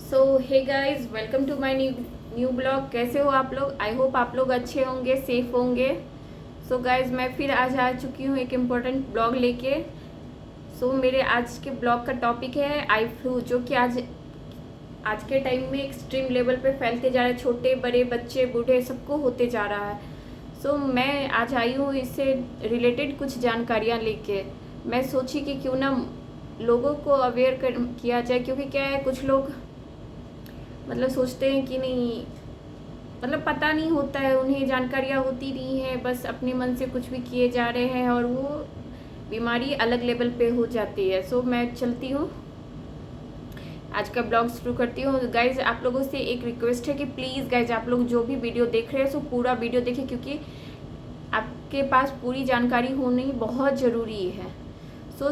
So hey guys, welcome to my new blog. कैसे हो आप लोग? आई होप आप लोग अच्छे होंगे, सेफ होंगे। सो गाइस, मैं फिर आज आ चुकी हूँ एक इम्पोर्टेंट ब्लॉग लेके। मेरे आज के ब्लॉग का टॉपिक है आई फ्लू, जो कि आज आज के टाइम में एक्सट्रीम लेवल पे फैलते जा रहा है। छोटे बड़े बच्चे बूढ़े सबको होते जा रहा है। मैं आज आई हूँ इससे रिलेटेड कुछ जानकारियाँ लेके। मैं सोची कि क्यों ना लोगों को अवेयर किया जाए, क्योंकि क्या है, कुछ लोग सोचते हैं कि नहीं, पता नहीं होता है उन्हें, जानकारियाँ होती नहीं है, बस अपने मन से कुछ भी किए जा रहे हैं और वो बीमारी अलग लेवल पे हो जाती है। मैं चलती हूँ, आज का ब्लॉग शुरू करती हूँ। गाइज, आप लोगों से एक रिक्वेस्ट है कि प्लीज़ गाइज, आप लोग जो भी वीडियो देख रहे हैं पूरा वीडियो देखें, क्योंकि आपके पास पूरी जानकारी होनी बहुत ज़रूरी है।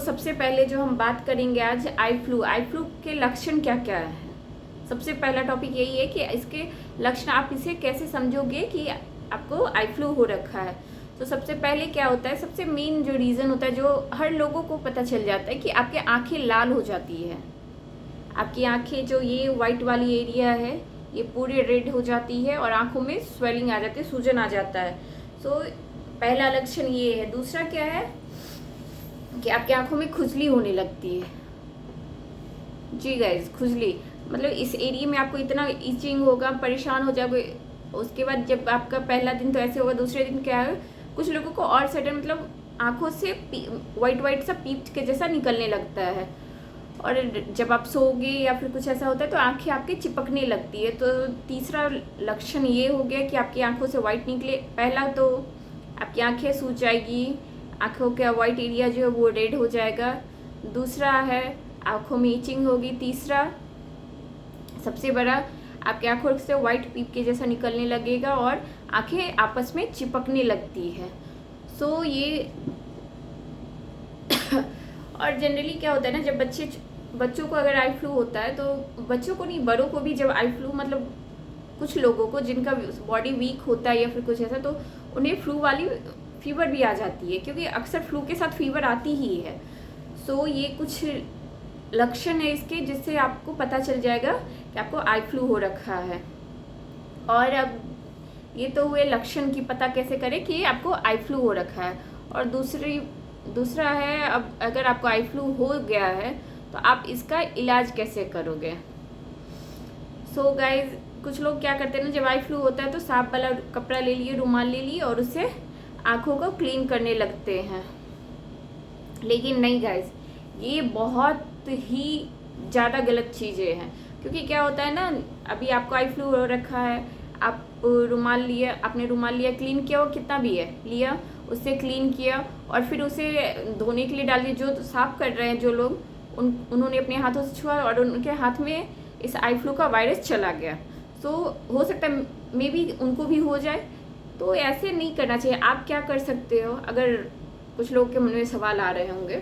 सबसे पहले जो हम बात करेंगे आज, आई फ्लू के लक्षण क्या क्या है। सबसे पहला टॉपिक यही है कि इसके लक्षण, आप इसे कैसे समझोगे कि आपको आई फ्लू हो रखा है। सबसे पहले क्या होता है, सबसे मेन जो रीज़न होता है, जो हर लोगों को पता चल जाता है, कि आपके आंखें लाल हो जाती है। आपकी आंखें, जो ये वाइट वाली एरिया है, ये पूरी रेड हो जाती है और आंखों में स्वेलिंग आ जाती है, सूजन आ जाता है। पहला लक्षण ये है। दूसरा क्या है कि आपकी आंखों में खुजली होने लगती है। जी गाइज, खुजली इस एरिया में आपको इतना इचिंग होगा, परेशान हो जाओगे। उसके बाद जब आपका पहला दिन तो ऐसे होगा, दूसरे दिन क्या है, कुछ लोगों को और सडन आंखों से वाइट वाइट सा पीप के जैसा निकलने लगता है। और जब आप सोओगे या फिर कुछ ऐसा होता है तो आंखें आपके चिपकने लगती है। तीसरा लक्षण ये हो गया कि आपकी आंखों से वाइट निकले। पहला तो आपकी आंखें सूज जाएगी, आंखों का वाइट एरिया जो है वो रेड हो जाएगा। दूसरा है आंखों में इचिंग होगी। तीसरा सबसे बड़ा, आपकी आंखों से वाइट पीप के जैसा निकलने लगेगा और आंखें आपस में चिपकने लगती है। ये और जनरली क्या होता है ना, जब बच्चों को अगर आई फ्लू होता है, तो बच्चों को नहीं, बड़ों को भी जब आई फ्लू, कुछ लोगों को जिनका बॉडी वीक होता है या फिर कुछ ऐसा, तो उन्हें फ्लू वाली फीवर भी आ जाती है, क्योंकि अक्सर फ्लू के साथ फीवर आती ही है। ये कुछ लक्षण है इसके, जिससे आपको पता चल जाएगा कि आपको आई फ्लू हो रखा है। और अब ये तो हुए लक्षण की पता कैसे करें कि आपको आई फ्लू हो रखा है। और दूसरा है, अब अगर आपको आई फ्लू हो गया है तो आप इसका इलाज कैसे करोगे। गाइज, कुछ लोग क्या करते हैं ना, जब आई फ्लू होता है तो साफ वाला कपड़ा ले लिए, रुमाल ले लिए और उससे आँखों को क्लीन करने लगते हैं। लेकिन नहीं गाइज, ये बहुत ही ज़्यादा गलत चीज़ें हैं। क्योंकि क्या होता है ना, अभी आपको आई फ्लू हो रखा है, आप आपने रुमाल लिया, क्लीन किया, वो कितना भी है लिया, उससे क्लीन किया और फिर उसे धोने के लिए डाल दिया। जो साफ कर रहे हैं जो लोग, उन्होंने अपने हाथों से छुआ और उनके हाथ में इस आई फ्लू का वायरस चला गया। हो सकता है मे बी उनको भी हो जाए। तो ऐसे नहीं करना चाहिए। आप क्या कर सकते हो, अगर कुछ लोगों के मन में सवाल आ रहे होंगे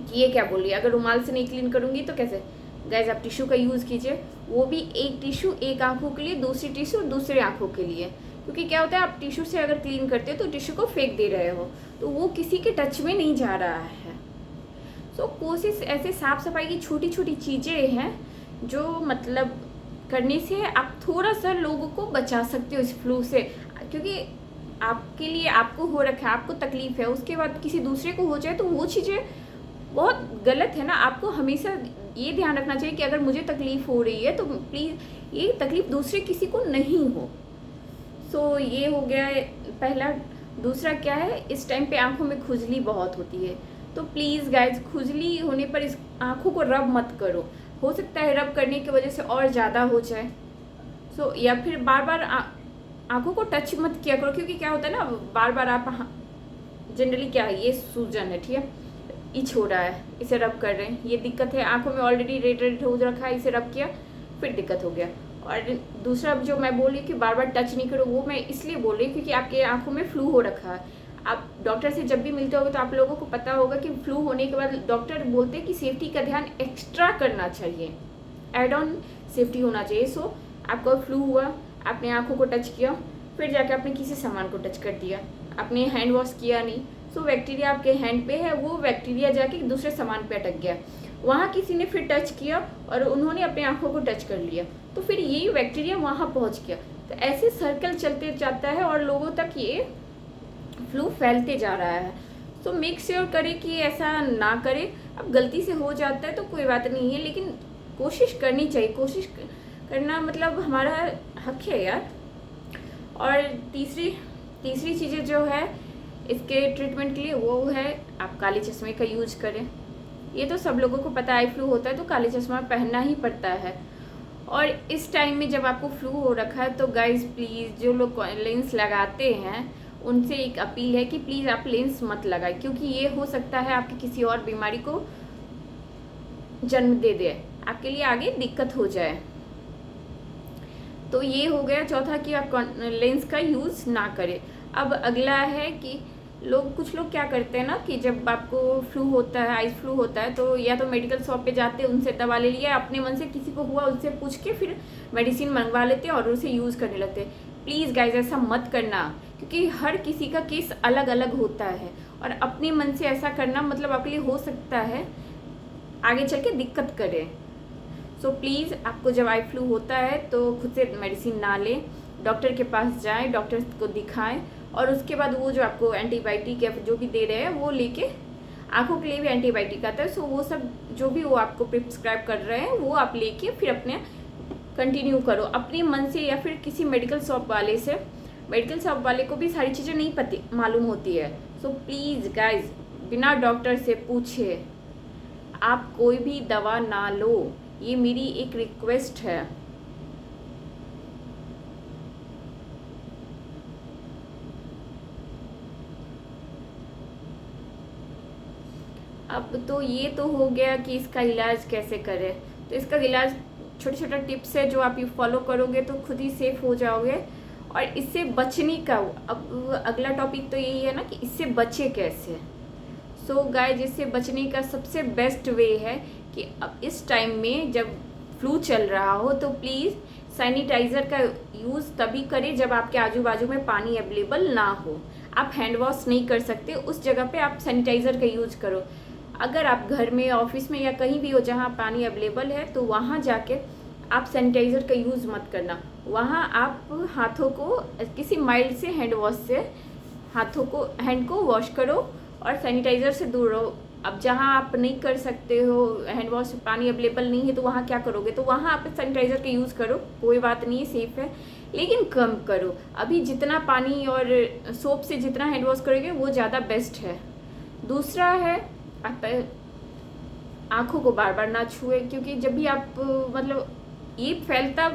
कि ये क्या बोल रही है, अगर रुमाल से नहीं क्लीन करूँगी तो कैसे। गाइज, आप टिश्यू का यूज़ कीजिए, वो भी एक टिश्यू एक आंखों के लिए, दूसरी टिश्यू दूसरे आंखों के लिए। क्योंकि क्या होता है, आप टिश्यू से अगर क्लीन करते हो तो टिश्यू को फेंक दे रहे हो, तो वो किसी के टच में नहीं जा रहा है। कोशिश, ऐसे साफ सफाई की छोटी छोटी चीज़ें हैं जो करने से आप थोड़ा सा लोगों को बचा सकते हो इस फ्लू से। क्योंकि आपके लिए, आपको हो रखा है, आपको तकलीफ है, उसके बाद किसी दूसरे को हो जाए तो वो चीज़ें बहुत गलत है ना। आपको हमेशा ये ध्यान रखना चाहिए कि अगर मुझे तकलीफ हो रही है तो प्लीज़ ये तकलीफ दूसरे किसी को नहीं हो। ये हो गया है पहला। दूसरा क्या है, इस टाइम पे आंखों में खुजली बहुत होती है, तो प्लीज़ गाइज, खुजली होने पर इस आंखों को रब मत करो। हो सकता है रब करने की वजह से और ज़्यादा हो जाए। या फिर बार बार आंखों को टच मत किया करो। क्योंकि क्या होता है ना, बार बार आप, जनरली क्या है, ये सूजन है, ठीक है, इच हो रहा है, इसे रब कर रहे हैं, ये दिक्कत है, आंखों में ऑलरेडी रेड रेड हो रखा है, इसे रब किया, फिर दिक्कत हो गया। और दूसरा जो मैं बोल रही कि बार बार टच नहीं करो, वो मैं इसलिए बोल रही क्योंकि आपके आंखों में फ्लू हो रखा है। आप डॉक्टर से जब भी मिलते होगे तो आप लोगों को पता होगा कि फ्लू होने के बाद डॉक्टर बोलते हैं कि सेफ्टी का ध्यान एक्स्ट्रा करना चाहिए, एड ऑन सेफ्टी होना चाहिए। आपको फ्लू हुआ, आपने आंखों को टच किया, फिर जाके आपने किसी सामान को टच कर दिया, आपने हैंड वॉश किया नहीं, बैक्टीरिया आपके हैंड पे है, वो बैक्टीरिया जाके दूसरे सामान पे अटक गया, वहाँ किसी ने फिर टच किया और उन्होंने अपने आँखों को टच कर लिया, तो फिर यही बैक्टीरिया वहाँ पहुँच गया। तो ऐसे सर्कल चलते जाता है और लोगों तक ये फ्लू फैलते जा रहा है। तो मेक श्योर करें कि ऐसा ना करें। अब गलती से हो जाता है तो कोई बात नहीं है, लेकिन कोशिश करनी चाहिए। कोशिश करना मतलब हमारा हक है यार। और तीसरी चीज़ें जो है इसके ट्रीटमेंट के लिए, वो है आप काले चश्मे का यूज करें। ये तो सब लोगों को पता है, आई फ्लू होता है तो काले चश्मा पहनना ही पड़ता है। और इस टाइम में जब आपको फ्लू हो रखा है तो गाइज प्लीज़, जो लोग लेंस लगाते हैं उनसे एक अपील है कि प्लीज़ आप लेंस मत लगाएं, क्योंकि ये हो सकता है आपकी किसी और बीमारी को जन्म दे दे, आपके लिए आगे दिक्कत हो जाए। तो ये हो गया चौथा कि आप लेंस का यूज़ ना करें। अब अगला है कि कुछ लोग क्या करते हैं ना कि जब आपको फ्लू होता है, आइस फ्लू होता है, तो या तो मेडिकल शॉप पे जाते हैं, उनसे दवा ले लिया, अपने मन से किसी को हुआ उनसे पूछ के फिर मेडिसिन मंगवा लेते हैं और उसे यूज़ करने लगते हैं। प्लीज़ गाइज ऐसा मत करना, क्योंकि हर किसी का केस अलग अलग होता है और अपने मन से ऐसा करना मतलब आपके लिए हो सकता है आगे चल के दिक्कत करे। सो प्लीज़ आपको जब आई फ्लू होता है तो खुद से मेडिसिन ना लें, डॉक्टर के पास जाएं, डॉक्टर को दिखाएं और उसके बाद वो जो आपको एंटीबायोटिक या जो भी दे रहे हैं वो लेके, आँखों के लिए भी एंटीबायोटिक आता है, सो वो सब जो भी वो आपको प्रिस्क्राइब कर रहे हैं वो आप लेके फिर अपने कंटिन्यू करो अपने मन से, या फिर किसी मेडिकल शॉप वाले से। मेडिकल शॉप वाले को भी सारी चीज़ें नहीं मालूम होती है। सो प्लीज़ गाइज बिना डॉक्टर से पूछे आप कोई भी दवा ना लो, ये मेरी एक रिक्वेस्ट है। अब तो ये तो हो गया कि इसका इलाज कैसे करें। तो इसका इलाज छोटे छोटे टिप्स है जो आप ये फॉलो करोगे तो खुद ही सेफ हो जाओगे। और इससे बचने का अब अगला टॉपिक तो यही है ना कि इससे बचे कैसे। सो गाइस इससे बचने का सबसे बेस्ट वे है कि अब इस टाइम में जब फ्लू चल रहा हो तो प्लीज़ सैनिटाइज़र का यूज़ तभी करें जब आपके आजू बाजू में पानी अवेलेबल ना हो। आप हैंड वॉश नहीं कर सकते, उस जगह पे आप सैनिटाइज़र का यूज़ करो। अगर आप घर में, ऑफिस में या कहीं भी हो जहाँ पानी अवेलेबल है तो वहाँ जाके आप सैनिटाइज़र का यूज़ मत करना। वहाँ आप हाथों को किसी माइल्ड से हैंड वॉश से हैंड को वॉश करो और सैनिटाइज़र से दूर रहो। अब जहाँ आप नहीं कर सकते हो, हैंड वॉश पानी अवेलेबल नहीं है, तो वहाँ क्या करोगे, तो वहाँ आप सैनिटाइज़र का यूज़ करो, कोई बात नहीं है, सेफ़ है, लेकिन कम करो। अभी जितना पानी और सोप से जितना हैंड वॉश करोगे वो ज़्यादा बेस्ट है। दूसरा है आप आँखों को बार बार ना छुए, क्योंकि जब भी आप मतलब ये फैलता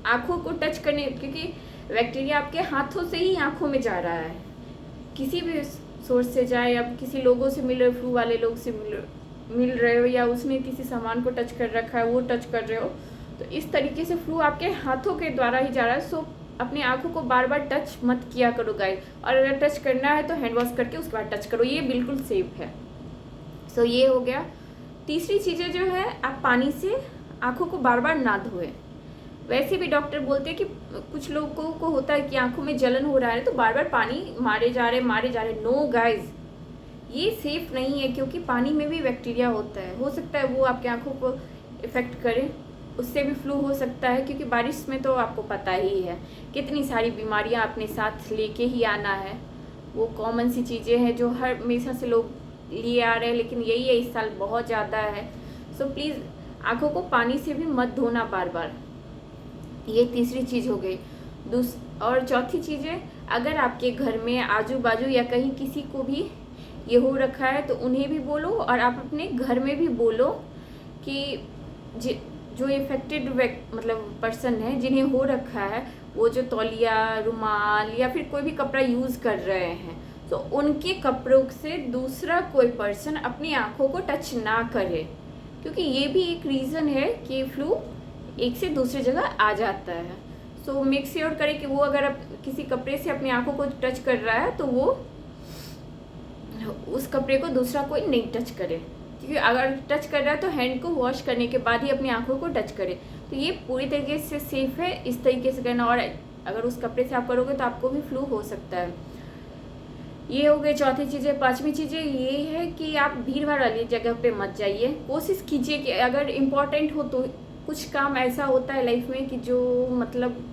आँखों को टच करने, क्योंकि बैक्टीरिया आपके हाथों से ही आँखों में जा रहा है, किसी भी सोर्स से जाए, अब किसी लोगों से मिल रहे हो, फ्लू वाले लोग से मिल रहे हो, या उसने किसी सामान को टच कर रखा है वो टच कर रहे हो, तो इस तरीके से फ्लू आपके हाथों के द्वारा ही जा रहा है। सो अपने आँखों को बार बार टच मत किया करो गाइस, और अगर टच करना है तो हैंड वॉश करके उसके बाद टच करो, ये बिल्कुल सेफ है। सो ये हो गया। तीसरी चीज़ें जो है, आप पानी से आँखों को बार बार ना धोएं। वैसे भी डॉक्टर बोलते हैं कि कुछ लोगों को होता है कि आंखों में जलन हो रहा है तो बार बार पानी मारे जा रहे। नो गाइज, ये सेफ नहीं है, क्योंकि पानी में भी बैक्टीरिया होता है, हो सकता है वो आपकी आंखों को इफ़ेक्ट करे, उससे भी फ्लू हो सकता है। क्योंकि बारिश में तो आपको पता ही है कितनी सारी बीमारियां अपने साथ लेके ही आना है। वो कॉमन सी चीज़ें हैं जो हर हमेशा से लोग लिए आ रहे हैं, लेकिन यही है इस साल बहुत ज़्यादा है। सो प्लीज़ आँखों को पानी से भी मत धोना बार बार। ये तीसरी चीज़ हो गई। और चौथी चीज़ है, अगर आपके घर में आजू बाजू या कहीं किसी को भी ये हो रखा है तो उन्हें भी बोलो, और आप अपने घर में भी बोलो कि जो इफेक्टेड मतलब पर्सन है जिन्हें हो रखा है, वो जो तौलिया, रुमाल या फिर कोई भी कपड़ा यूज़ कर रहे हैं, तो उनके कपड़ों से दूसरा कोई पर्सन अपनी आँखों को टच ना करे, क्योंकि ये भी एक रीज़न है कि फ्लू एक से दूसरी जगह आ जाता है। सो मेक श्योर करें कि वो अगर आप किसी कपड़े से अपनी आंखों को टच कर रहा है तो वो उस कपड़े को दूसरा कोई नहीं टच करे, क्योंकि अगर टच कर रहा है तो हैंड को वॉश करने के बाद ही अपनी आंखों को टच करे। तो ये पूरी तरीके से सेफ है इस तरीके से करना, और अगर उस कपड़े से आप करोगे तो आपको भी फ्लू हो सकता है। ये हो गए चौथी चीज़ें। पांचवी चीज़ें ये है कि आप भीड़ भाड़ वाली जगह पे मत जाइए। कोशिश कीजिए कि अगर इम्पोर्टेंट हो तो, कुछ काम ऐसा होता है लाइफ में कि जो मतलब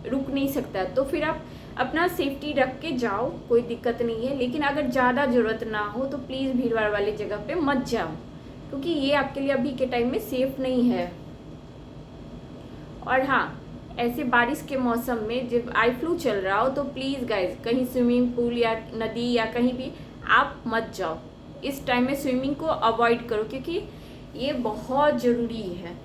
रुक नहीं सकता, तो फिर आप अपना सेफ्टी रख के जाओ, कोई दिक्कत नहीं है। लेकिन अगर ज़्यादा ज़रूरत ना हो तो प्लीज़ भीड़ भाड़ वाली जगह पे मत जाओ, क्योंकि ये आपके लिए अभी के टाइम में सेफ नहीं है। और हाँ, ऐसे बारिश के मौसम में जब आई फ्लू चल रहा हो तो प्लीज़ गाइज कहीं स्विमिंग पूल या नदी या कहीं भी आप मत जाओ। इस टाइम में स्विमिंग को अवॉइड करो, क्योंकि ये बहुत ज़रूरी है।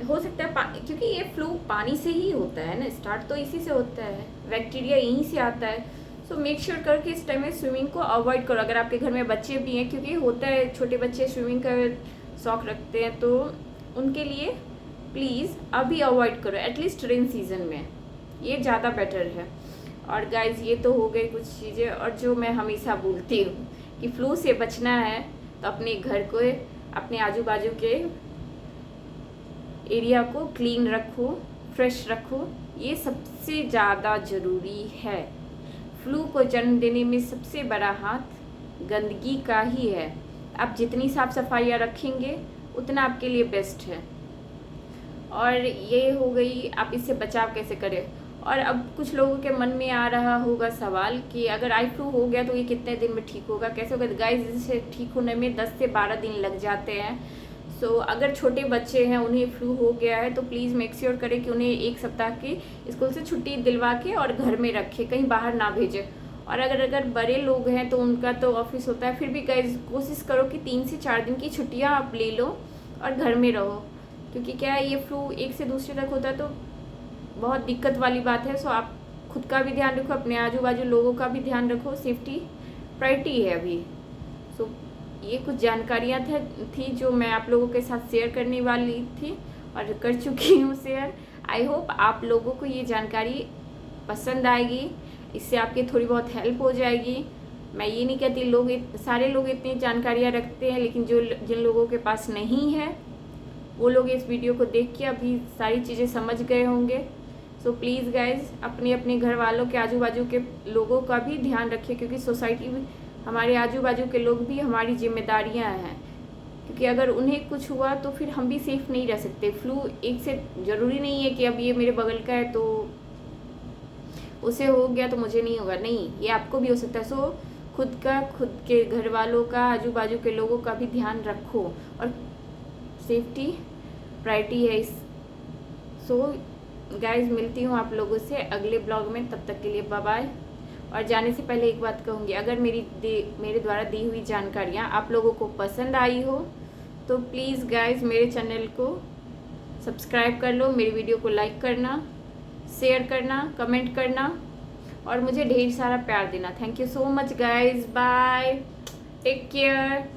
हो सकता है क्योंकि ये फ्लू पानी से ही होता है ना, स्टार्ट तो इसी से होता है, बैक्टीरिया यहीं से आता है। सो मेक श्योर करो कि इस टाइम में स्विमिंग को अवॉइड करो। अगर आपके घर में बच्चे भी हैं, क्योंकि होता है छोटे बच्चे स्विमिंग का शौक रखते हैं, तो उनके लिए प्लीज़ अभी अवॉइड करो, एटलीस्ट रेन सीजन में, ये ज़्यादा बेटर है। और गाइज ये तो हो गई कुछ चीज़ें, और जो मैं हमेशा बोलती हूँ कि फ्लू से बचना है तो अपने घर को, अपने आजू बाजू के एरिया को क्लीन रखो, फ्रेश रखो, ये सबसे ज़्यादा ज़रूरी है। फ्लू को जन्म देने में सबसे बड़ा हाथ गंदगी का ही है। आप जितनी साफ़ सफाइयाँ रखेंगे उतना आपके लिए बेस्ट है। और ये हो गई आप इससे बचाव कैसे करें। और अब कुछ लोगों के मन में आ रहा होगा सवाल कि अगर आई फ्लू हो गया तो ये कितने दिन में ठीक होगा, कैसे होगा। गाइस, इसे ठीक होने में 10 से 12 दिन लग जाते हैं। सो अगर छोटे बच्चे हैं, उन्हें फ्लू हो गया है, तो प्लीज़ मेक श्योर करें कि उन्हें 1 सप्ताह की स्कूल से छुट्टी दिलवा के और घर में रखें, कहीं बाहर ना भेजें। और अगर बड़े लोग हैं तो उनका तो ऑफिस होता है, फिर भी गाइस कोशिश करो कि 3 से 4 दिन की छुट्टियाँ आप ले लो और घर में रहो, क्योंकि क्या है, ये फ्लू एक से दूसरे तक होता है तो बहुत दिक्कत वाली बात है। सो आप खुद का भी ध्यान रखो, अपने आजू बाजू लोगों का भी ध्यान रखो, सेफ्टी प्रायोरिटी है अभी। सो ये कुछ जानकारियाँ थी जो मैं आप लोगों के साथ शेयर करने वाली थी और कर चुकी हूँ शेयर। आई होप आप लोगों को ये जानकारी पसंद आएगी, इससे आपकी थोड़ी बहुत हेल्प हो जाएगी। मैं ये नहीं कहती सारे लोग इतनी जानकारियाँ रखते हैं, लेकिन जिन लोगों के पास नहीं है वो लोग इस वीडियो को देख के अभी सारी चीज़ें समझ गए होंगे। सो प्लीज़ गाइज अपने अपने घर वालों के आजू बाजू के लोगों का भी ध्यान रखिए, क्योंकि सोसाइटी में हमारे आजू बाजू के लोग भी हमारी जिम्मेदारियां हैं, क्योंकि अगर उन्हें कुछ हुआ तो फिर हम भी सेफ नहीं रह सकते। फ्लू एक से ज़रूरी नहीं है कि अब ये मेरे बगल का है तो उसे हो गया तो मुझे नहीं होगा, नहीं, ये आपको भी हो सकता है। सो खुद के घर वालों का, आजू बाजू के लोगों का भी ध्यान रखो, और सेफ्टी प्रायोरिटी है इस। सो गाइज मिलती हूँ आप लोगों से अगले ब्लॉग में, तब तक के लिए बाय बाय। और जाने से पहले एक बात कहूँगी, अगर मेरे द्वारा दी हुई जानकारियाँ आप लोगों को पसंद आई हो तो प्लीज़ गाइज मेरे चैनल को सब्सक्राइब कर लो, मेरी वीडियो को लाइक करना, शेयर करना, कमेंट करना और मुझे ढेर सारा प्यार देना। Thank you so much guys, bye, take care.